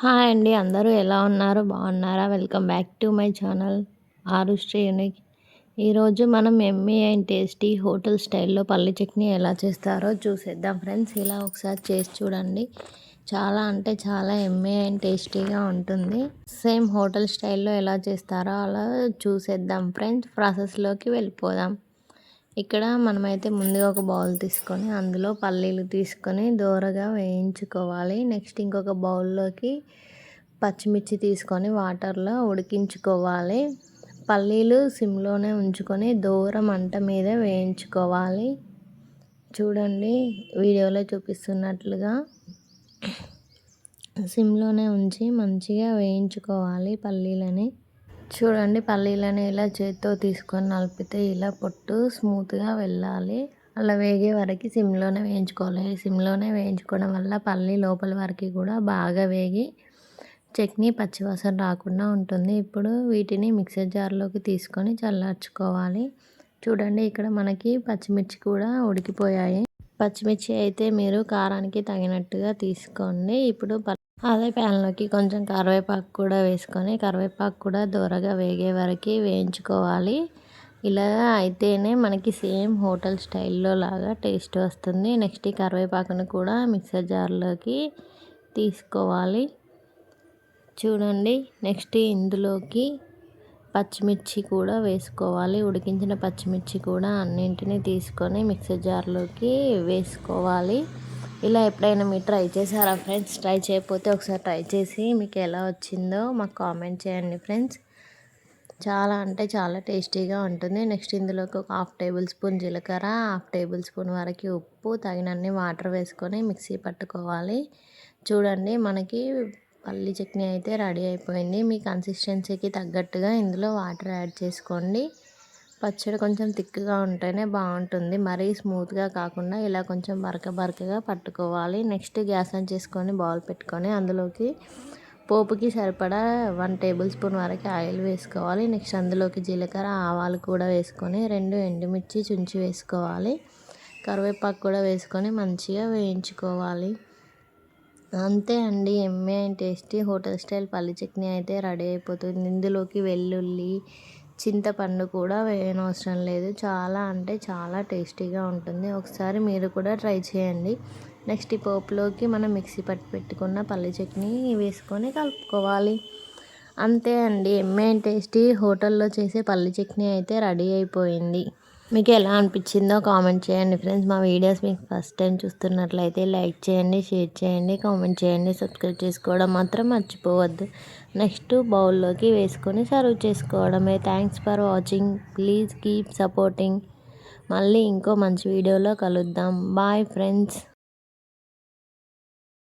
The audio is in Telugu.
హాయ్ అండి. అందరూ ఎలా ఉన్నారు? బాగున్నారా? Welcome back to my channel Arushri unique. ఈరోజు మనం యమ్మీ అండ్ టేస్టీ హోటల్ స్టైల్లో పల్లి చట్నీ ఎలా చేస్తారో చూసేద్దాం ఫ్రెండ్స్. ఇలా ఒకసారి చేసి చూడండి. చాలా అంటే చాలా యమ్మీ అండ్ టేస్టీగా ఉంటుంది. సేమ్ హోటల్ స్టైల్లో ఎలా చేస్తారో అలా చూసేద్దాం ఫ్రెండ్స్. ప్రాసెస్లోకి వెళ్ళిపోదాం. ఇక్కడ మనమైతే ముందుగా ఒక బౌల్ తీసుకొని అందులో పల్లీలు తీసుకొని దోరగా వేయించుకోవాలి. నెక్స్ట్ ఇంకొక బౌల్లోకి పచ్చిమిర్చి తీసుకొని వాటర్లో ఉడికించుకోవాలి. పల్లీలు సిమ్లోనే ఉంచుకొని దూర మంట మీద వేయించుకోవాలి. చూడండి వీడియోలో చూపిస్తున్నట్లుగా సిమ్లోనే ఉంచి మంచిగా వేయించుకోవాలి పల్లీలని. చూడండి పల్లీలని ఇలా చేత్తో తీసుకొని నలిపితే ఇలా పొట్టు స్మూత్గా వెళ్ళాలి. అలా వేగే వరకు సిమ్లోనే వేయించుకోవాలి. సిమ్లోనే వేయించుకోవడం వల్ల పల్లి లోపల వరకు కూడా బాగా వేగి చట్నీ పచ్చివాసన రాకుండా ఉంటుంది. ఇప్పుడు వీటిని మిక్సర్ జార్లోకి తీసుకొని చల్లార్చుకోవాలి. చూడండి ఇక్కడ మనకి పచ్చిమిర్చి కూడా ఉడికిపోయాయి. పచ్చిమిర్చి అయితే మీరు కారానికి తగినట్టుగా తీసుకోండి. ఇప్పుడు అదే ప్యాన్లోకి కొంచెం కరివేపాకు కూడా వేసుకొని కరివేపాకు కూడా దోరగా వేగే వరకు వేయించుకోవాలి. ఇలా అయితేనే మనకి సేమ్ హోటల్ స్టైల్లో లాగా టేస్ట్ వస్తుంది. నెక్స్ట్ ఈ కరివేపాకును కూడా మిక్సర్ జార్లోకి తీసుకోవాలి. చూడండి నెక్స్ట్ ఇందులోకి పచ్చిమిర్చి కూడా వేసుకోవాలి. ఉడికించిన పచ్చిమిర్చి కూడా అన్నింటినీ తీసుకొని మిక్సర్ జార్లోకి వేసుకోవాలి. ఇలా ఎప్పుడైనా మీరు ట్రై చేశారా ఫ్రెండ్స్? ట్రై చేయకపోతే ఒకసారి ట్రై చేసి మీకు ఎలా వచ్చిందో మాకు కామెంట్ చేయండి ఫ్రెండ్స్. చాలా అంటే చాలా టేస్టీగా ఉంటుంది. నెక్స్ట్ ఇందులోకి ఒక 1/2 టేబుల్ స్పూన్ జీలకర్ర, 1/2 టేబుల్ స్పూన్ వరకు ఉప్పు, తగినన్ని వాటర్ వేసుకొని మిక్సీ పట్టుకోవాలి. చూడండి మనకి పల్లి చట్నీ అయితే రెడీ అయిపోయింది. మీ కన్సిస్టెన్సీకి తగ్గట్టుగా ఇందులో వాటర్ యాడ్ చేసుకోండి. పచ్చడి కొంచెం థిక్గా ఉంటేనే బాగుంటుంది. మరీ స్మూత్గా కాకుండా ఇలా కొంచెం బరకగా పట్టుకోవాలి. నెక్స్ట్ గ్యాస్ ఆన్ చేసుకొని బౌల్ పెట్టుకొని అందులోకి పోపుకి సరిపడా 1 టేబుల్ స్పూన్ వరకు ఆయిల్ వేసుకోవాలి. నెక్స్ట్ అందులోకి జీలకర్ర, ఆవాలు కూడా వేసుకొని 2 ఎండుమిర్చి చుంచి వేసుకోవాలి. కరివేపాకు కూడా వేసుకొని మంచిగా వేయించుకోవాలి. అంతే అండి, యమ్మీ అండ్ టేస్టీ హోటల్ స్టైల్ పల్లి చట్నీ అయితే రెడీ అయిపోతుంది. ఇందులోకి వెల్లుల్లి, చింతపండు కూడా వేయనవసరం లేదు. చాలా అంటే చాలా టేస్టీగా ఉంటుంది. ఒకసారి మీరు కూడా ట్రై చేయండి. నెక్స్ట్ ఈ పోపులోకి మనం మిక్సీ పట్టి పెట్టుకున్న పల్లి చట్నీ వేసుకొని కలుపుకోవాలి. అంతే అండి, యమ్మీ అండ్ టేస్టీ హోటల్లో చేసే పల్లి చట్నీ అయితే రెడీ అయిపోయింది. మీకు ఎలా అనిపించిందో కామెంట్ చేయండి ఫ్రెండ్స్. మా వీడియోస్ మీకు ఫస్ట్ టైం చూస్తున్నట్లయితే లైక్ చేయండి, షేర్ చేయండి, కామెంట్ చేయండి, సబ్స్క్రైబ్ చేసుకోవడం మాత్రం మర్చిపోవద్దు. నెక్స్ట్ బౌల్లోకి వేసుకొని సర్వ్ చేసుకోవడమే. Thanks for watching. Please keep supporting. మళ్ళీ ఇంకో మంచి వీడియోలో కలుద్దాం. Bye friends.